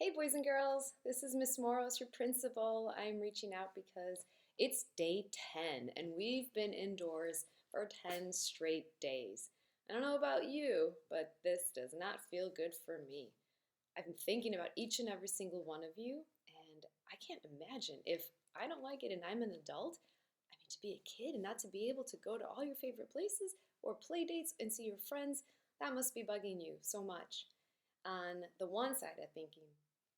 Hey boys and girls, this is Miss Moros, your principal. I'm reaching out because it's day 10 and we've been indoors for 10 straight days. I don't know about you, but this does not feel good for me. I've been thinking about each and every single one of you, and I can't imagine if I don't like it and I'm an adult. I mean, to be a kid and not to be able to go to all your favorite places or play dates and see your friends, that must be bugging you so much. On the one side, I'm thinking,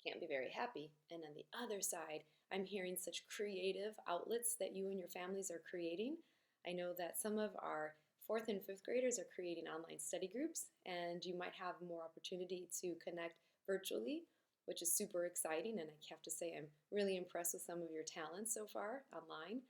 can't be very happy. And on the other side, I'm hearing such creative outlets that you and your families are creating. I know that some of our fourth and fifth graders are creating online study groups, and you might have more opportunity to connect virtually, which is super exciting. And I have to say, I'm really impressed with some of your talents so far online.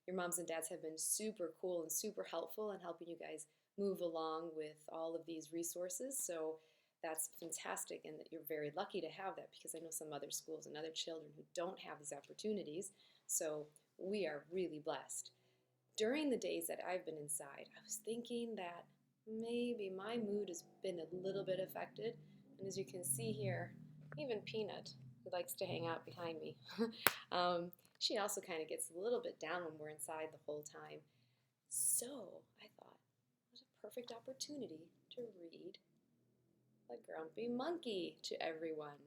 Your moms and dads have been super cool and super helpful in helping you guys move along with all of these resources. So that's fantastic, and that you're very lucky to have that, because I know some other schools and other children who don't have these opportunities. So we are really blessed. During the days that I've been inside, I was thinking that maybe my mood has been a little bit affected. And as you can see here, even Peanut, who likes to hang out behind me, she also kind of gets a little bit down when we're inside the whole time. So I thought, what a perfect opportunity to read A Grumpy Monkey to everyone.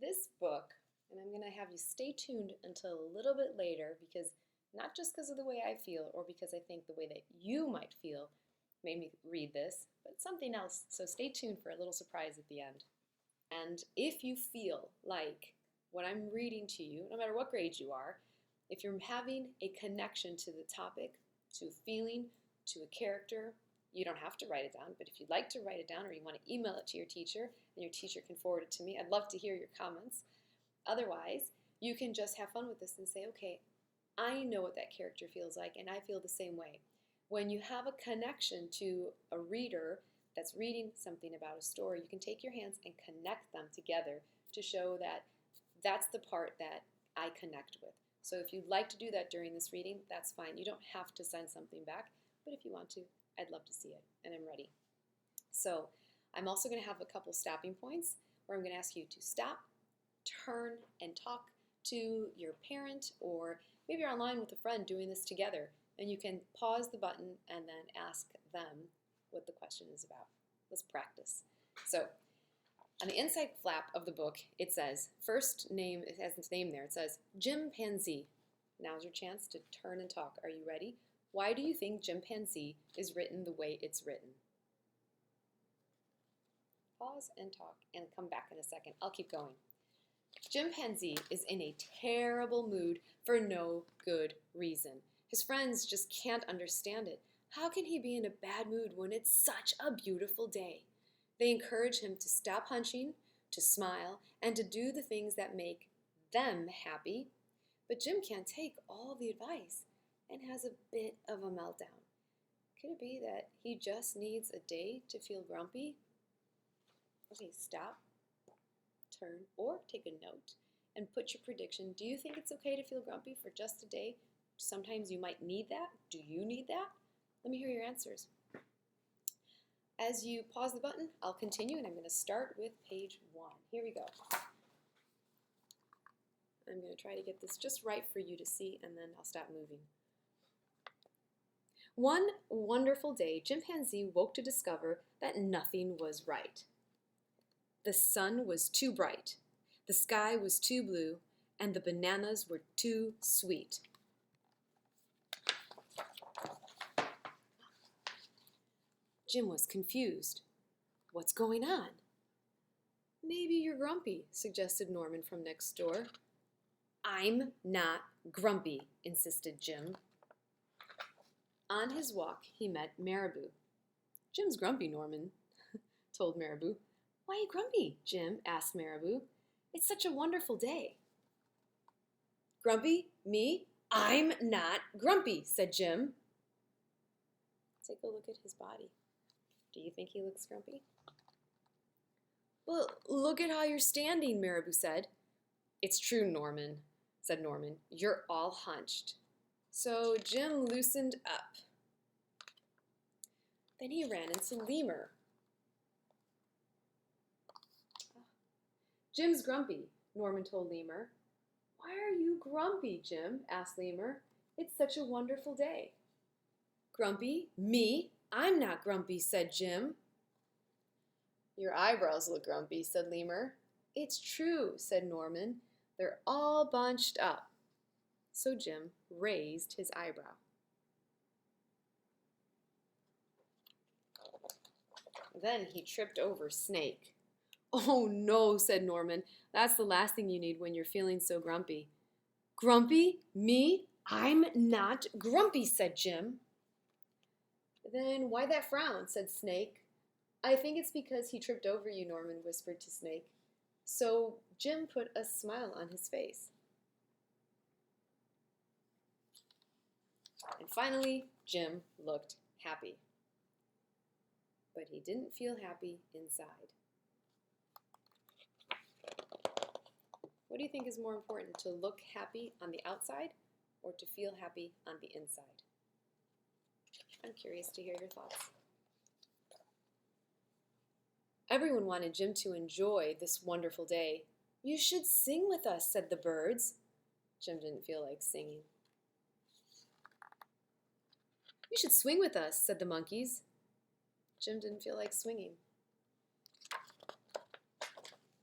This book, and I'm going to have you stay tuned until a little bit later, because not just because of the way I feel or because I think the way that you might feel made me read this, but something else. So stay tuned for a little surprise at the end. And if you feel like what I'm reading to you, no matter what grade you are, if you're having a connection to the topic, to a feeling, to a character, you don't have to write it down, but if you'd like to write it down or you want to email it to your teacher and your teacher can forward it to me, I'd love to hear your comments. Otherwise, you can just have fun with this and say, okay, I know what that character feels like, and I feel the same way. When you have a connection to a reader that's reading something about a story, you can take your hands and connect them together to show that that's the part that I connect with. So if you'd like to do that during this reading, that's fine. You don't have to send something back, but if you want to, I'd love to see it, and I'm ready. So I'm also going to have a couple stopping points where I'm going to ask you to stop, turn, and talk to your parent, or maybe you're online with a friend doing this together, and you can pause the button and then ask them what the question is about. Let's practice. So on the inside flap of the book, it says, first name, it has its name there, it says Chimpanzee. Now's your chance to turn and talk. Are you ready? Why do you think chimpanzee is written the way it's written? Pause and talk and come back in a second. I'll keep going. Chimpanzee is in a terrible mood for no good reason. His friends just can't understand it. How can he be in a bad mood when it's such a beautiful day? They encourage him to stop hunching, to smile, and to do the things that make them happy. But Jim can't take all the advice and has a bit of a meltdown. Could it be that he just needs a day to feel grumpy? Okay, stop, turn, or take a note and put your prediction. Do you think it's okay to feel grumpy for just a day? Sometimes you might need that. Do you need that? Let me hear your answers. As you pause the button, I'll continue, and I'm going to start with page 1. Here we go. I'm going to try to get this just right for you to see, and then I'll stop moving. One wonderful day, Chimpanzee woke to discover that nothing was right. The sun was too bright, the sky was too blue, and the bananas were too sweet. Jim was confused. What's going on? Maybe you're grumpy, suggested Norman from next door. I'm not grumpy, insisted Jim. On his walk, he met Marabou. Jim's grumpy, Norman told Marabou. Why are you grumpy, Jim? Asked Marabou. It's such a wonderful day. Grumpy? Me? I'm not grumpy, said Jim. Take a look at his body. Do you think he looks grumpy? Well, look at how you're standing, Marabou said. It's true, Norman, said Norman. You're all hunched. So Jim loosened up. Then he ran into Lemur. Jim's grumpy, Norman told Lemur. Why are you grumpy, Jim? Asked Lemur. It's such a wonderful day. Grumpy? Me? I'm not grumpy, said Jim. Your eyebrows look grumpy, said Lemur. It's true, said Norman. They're all bunched up. So Jim raised his eyebrow. Then he tripped over Snake. Oh no, said Norman. That's the last thing you need when you're feeling so grumpy. Grumpy? Me? I'm not grumpy, said Jim. Then why that frown, said Snake. I think it's because he tripped over you, Norman whispered to Snake. So Jim put a smile on his face. And finally, Jim looked happy. But he didn't feel happy inside. What do you think is more important, to look happy on the outside or to feel happy on the inside? I'm curious to hear your thoughts. Everyone wanted Jim to enjoy this wonderful day. You should sing with us, said the birds. Jim didn't feel like singing. You should swing with us, said the monkeys. Jim didn't feel like swinging.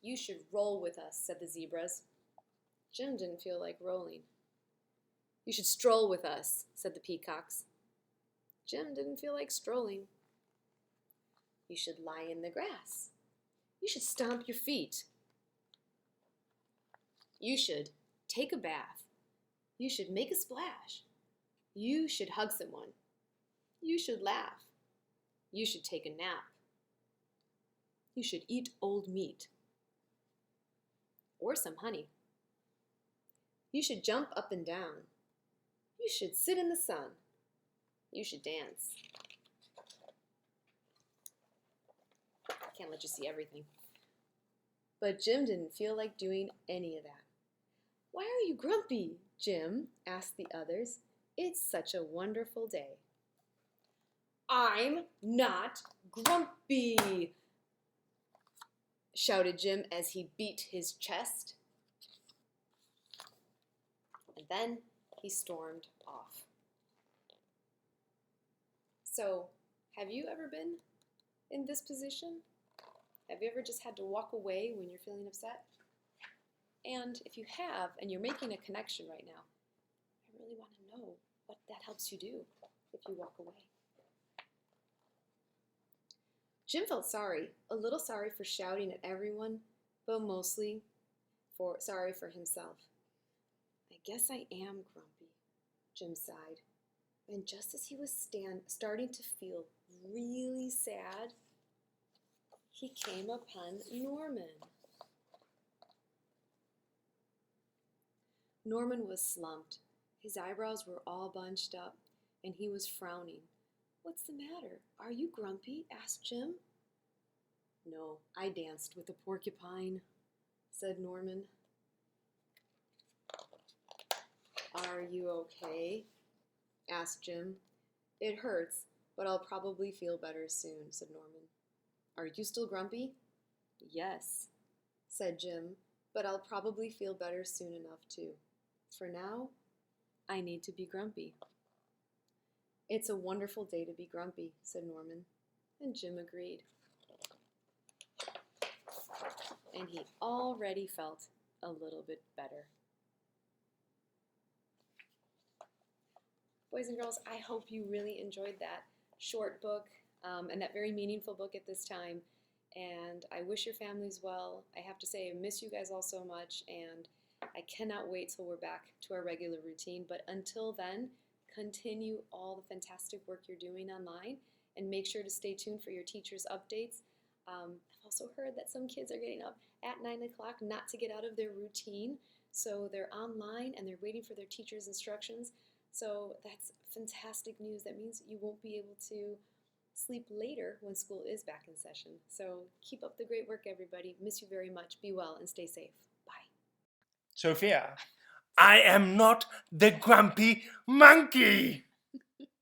You should roll with us, said the zebras. Jim didn't feel like rolling. You should stroll with us, said the peacocks. Jim didn't feel like strolling. You should lie in the grass. You should stomp your feet. You should take a bath. You should make a splash. You should hug someone. You should laugh. You should take a nap. You should eat old meat. Or some honey. You should jump up and down. You should sit in the sun. You should dance. I can't let you see everything. But Jim didn't feel like doing any of that. Why are you grumpy, Jim? Asked the others. It's such a wonderful day. I'm not grumpy, shouted Jim as he beat his chest. And then he stormed off. So, have you ever been in this position? Have you ever just had to walk away when you're feeling upset? And if you have, and you're making a connection right now, I really want to know what that helps you do if you walk away. Jim felt sorry, a little sorry for shouting at everyone, but mostly sorry for himself. I guess I am grumpy, Jim sighed. And just as he was starting to feel really sad, he came upon Norman. Norman was slumped. His eyebrows were all bunched up, and he was frowning. What's the matter? Are you grumpy? Asked Jim. No, I danced with a porcupine, said Norman. Are you okay? Asked Jim. It hurts, but I'll probably feel better soon, said Norman. Are you still grumpy? Yes, said Jim, but I'll probably feel better soon enough too. For now, I need to be grumpy. It's a wonderful day to be grumpy, said Norman, and Jim agreed. And he already felt a little bit better. Boys and girls, I hope you really enjoyed that short book and that very meaningful book at this time. And I wish your families well. I have to say I miss you guys all so much, and I cannot wait till we're back to our regular routine. But until then, continue all the fantastic work you're doing online, and make sure to stay tuned for your teachers' updates. I've also heard that some kids are getting up at 9 o'clock not to get out of their routine, so they're online and they're waiting for their teacher's instructions. So that's fantastic news. That means you won't be able to sleep later when school is back in session. So keep up the great work, everybody. Miss you very much. Be well and stay safe. Bye. Sophia, I am not the grumpy monkey.